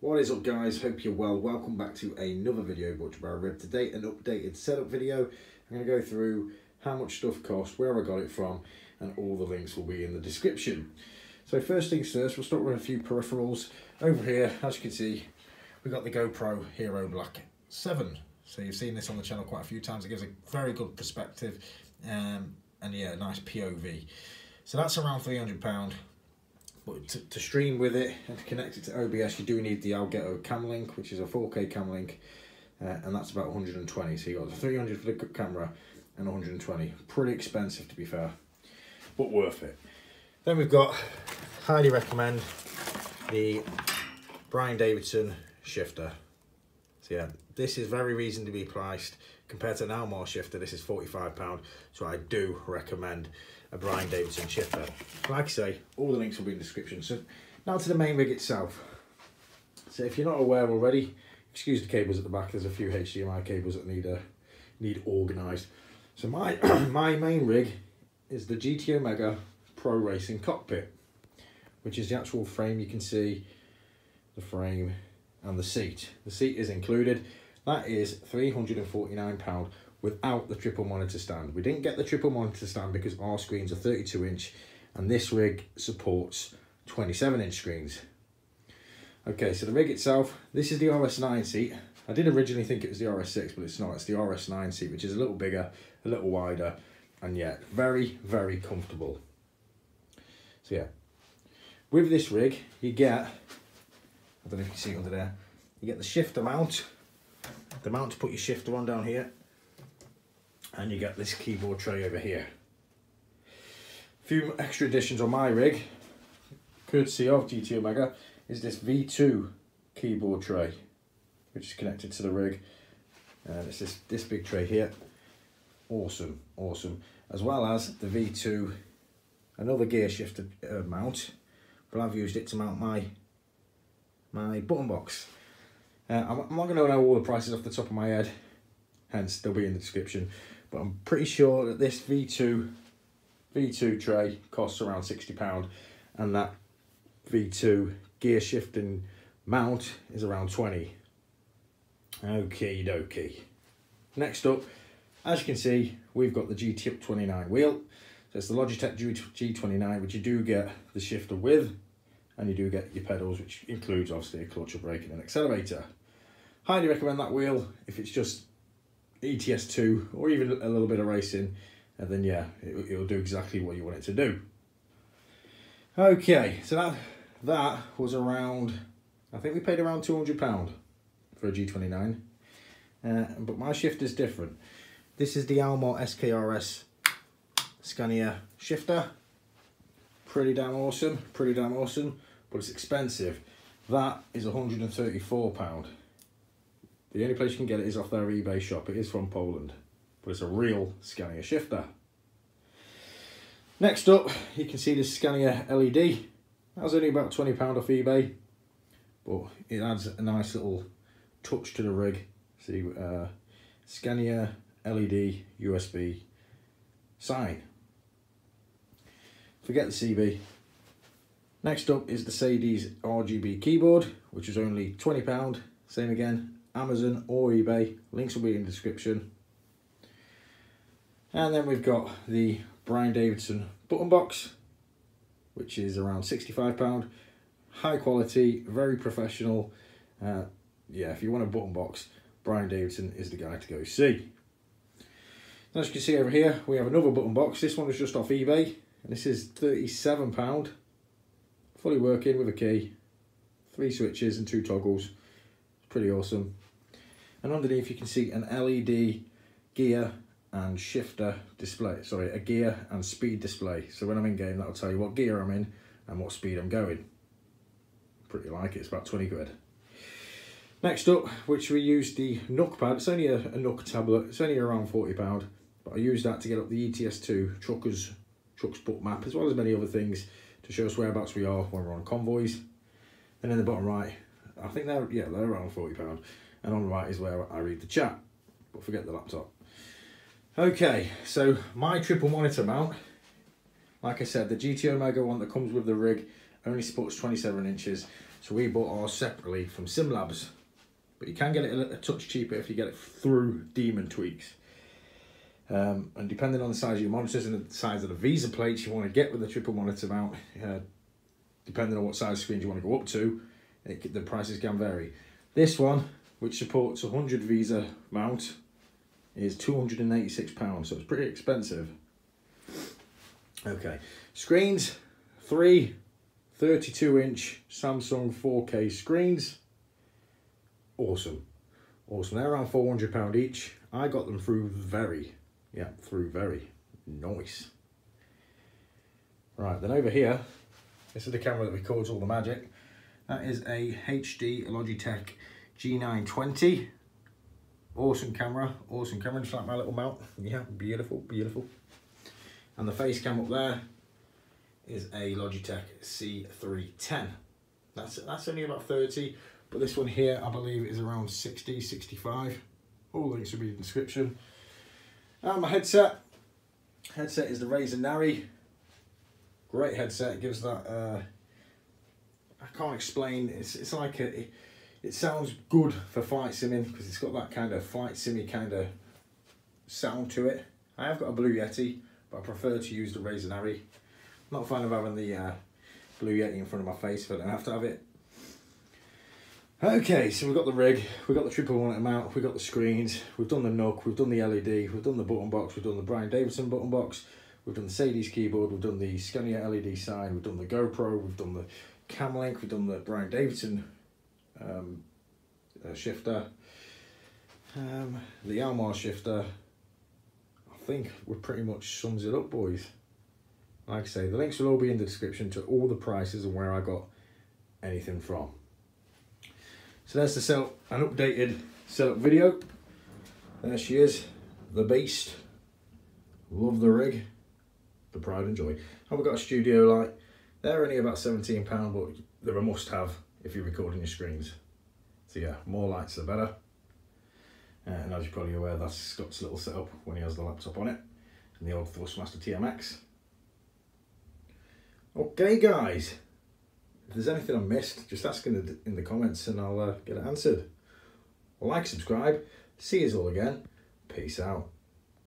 What is up, guys? Hope you're well. Welcome back to another video brought by Rib. Today an updated setup video. I'm going to go through how much stuff cost, where I got it from, and all the links will be in the description. So first things first, we'll start with a few peripherals. Over here, as you can see, we've got the GoPRO Hero Black 7. So you've seen this on the channel quite a few times. It gives a very good perspective and yeah, a nice POV. So that's around £300. But to stream with it and to connect it to OBS, you do need the Elgato cam link, which is a 4K cam link, and that's about 120. So you got the 300 for the camera and 120. Pretty expensive, to be fair, but worth it. Then we've got, highly recommend the Bryan Davidson shifter. So yeah, this is very reasonably priced compared to an almar shifter. This is £45, so I do recommend a Bryan Davidson shifter. Like I say, all the links will be in the description. So now to the main rig itself. So if you're not aware already, excuse the cables at the back. There's a few HDMI cables that need organised. So my my main rig is the GTOmega Pro Racing cockpit, which is the actual frame. You can see the frame and the seat. The seat is included. That is £349 without the triple monitor stand. We didn't get the triple monitor stand because our screens are 32-inch and this rig supports 27-inch screens. Okay, so the rig itself, this is the RS9 seat. I did originally think it was the RS6, but it's not. It's the RS9 seat, which is a little bigger, a little wider, and yeah, very, very comfortable. So yeah, with this rig, you get, I don't know if you can see it under there, you get the shifter mount, the mount to put your shifter on down here, and you get this keyboard tray over here. A few extra additions on my rig, courtesy of GTOmega, is this V2 keyboard tray, which is connected to the rig. And it's this big tray here. Awesome, awesome. As well as the V2, another gear shifter mount, but I've used it to mount my button box. I'm not going to know all the prices off the top of my head, hence they'll be in the description. But I'm pretty sure that this V2 tray costs around £60, and that V2 gear shifting mount is around 20. Okie dokie. Next up, as you can see, we've got the GT29 wheel. So it's the Logitech G29, which you do get the shifter with, and you do get your pedals, which includes obviously a clutch, a brake, and an accelerator. Highly recommend that wheel if it's just ETS2 or even a little bit of racing, and then yeah, it'll do exactly what you want it to do. Okay, so that was around, I think we paid around £200 for a G29, but my shifter's different. This is the Almar SKRS Scania shifter. Pretty damn awesome, but it's expensive. That is £134. The only place you can get it is off their eBay shop. It is from Poland, but it's a real Scania shifter. Next up, you can see this Scania LED. That was only about £20 off eBay, but it adds a nice little touch to the rig. See, Scania LED USB sign. Forget the CB. Next up is the Sadie's RGB keyboard, which is only £20. Same again, Amazon or eBay. Links will be in the description. And then we've got the Bryan Davidson button box, which is around £65. High quality, very professional. Yeah, if you want a button box, Bryan Davidson is the guy to go see. As you can see over here, we have another button box. This one was just off eBay, and this is £37. Fully working with a key, 3 switches and 2 toggles. It's pretty awesome. And underneath you can see an LED gear and shifter display, sorry, a gear and speed display. So when I'm in game, that'll tell you what gear I'm in and what speed I'm going. Pretty like it, it's about 20 quid. Next up, which we used the Nook pad. It's only a Nook tablet, it's only around £40, but I used that to get up the ETS2 truck's book map, as well as many other things to show us whereabouts we are when we're on convoys. And in the bottom right, I think they're around £40, and on the right is where I read the chat, but forget the laptop. Okay, so my triple monitor mount, like I said, the GTOmega one that comes with the rig only supports 27 inches. So we bought ours separately from Simlabs, but you can get it a touch cheaper if you get it through Demon Tweaks. And depending on the size of your monitors and the size of the Visa plates you want to get with the triple monitor mount, depending on what size screens you want to go up to, the prices can vary. This one, which supports 100 Visa mount, is £286, so it's pretty expensive. Okay, screens, 3 32-inch Samsung 4K screens. Awesome. They're around £400 each. I got them through Very. Yeah, through Very. Nice. Right, then over here, this is the camera that records all the magic. That is a HD Logitech G920. Awesome camera, just like my little mount. Yeah, beautiful. And the face cam up there is a Logitech C310. That's only about 30, but this one here I believe is around 60, 65. All links will be in the description. And my headset is the Razer Nari. Great headset. It gives that I can't explain. It's like it sounds good for flight simming because it's got that kind of flight simmy kind of sound to it. I have got a Blue Yeti, but I prefer to use the Razer Nari. Not a fan of having the Blue Yeti in front of my face if I don't have to have it. Okay, so we've got the rig, we've got the triple monitor mount, we've got the screens, we've done the Nook, we've done the LED, we've done the button box, we've done the Bryan Davidson button box, we've done the Sadie's keyboard, we've done the Scania LED sign, we've done the GoPro, we've done the cam link, we've done the Bryan Davidson shifter, the almar shifter. I think we pretty much sums it up, boys. Like I say, the links will all be in the description to all the prices and where I got anything from. So there's the an updated setup video. There she is, the beast. Love the rig, the pride and joy. And we've got a studio light. They're only about £17, but they're a must-have if you're recording your screens. So yeah, more lights the better. And as you're probably aware, that's Scott's little setup when he has the laptop on it, and the old Thrustmaster TMX. Okay guys, if there's anything I missed, just ask in the comments and I'll get it answered. Like, subscribe, see you all again, peace out.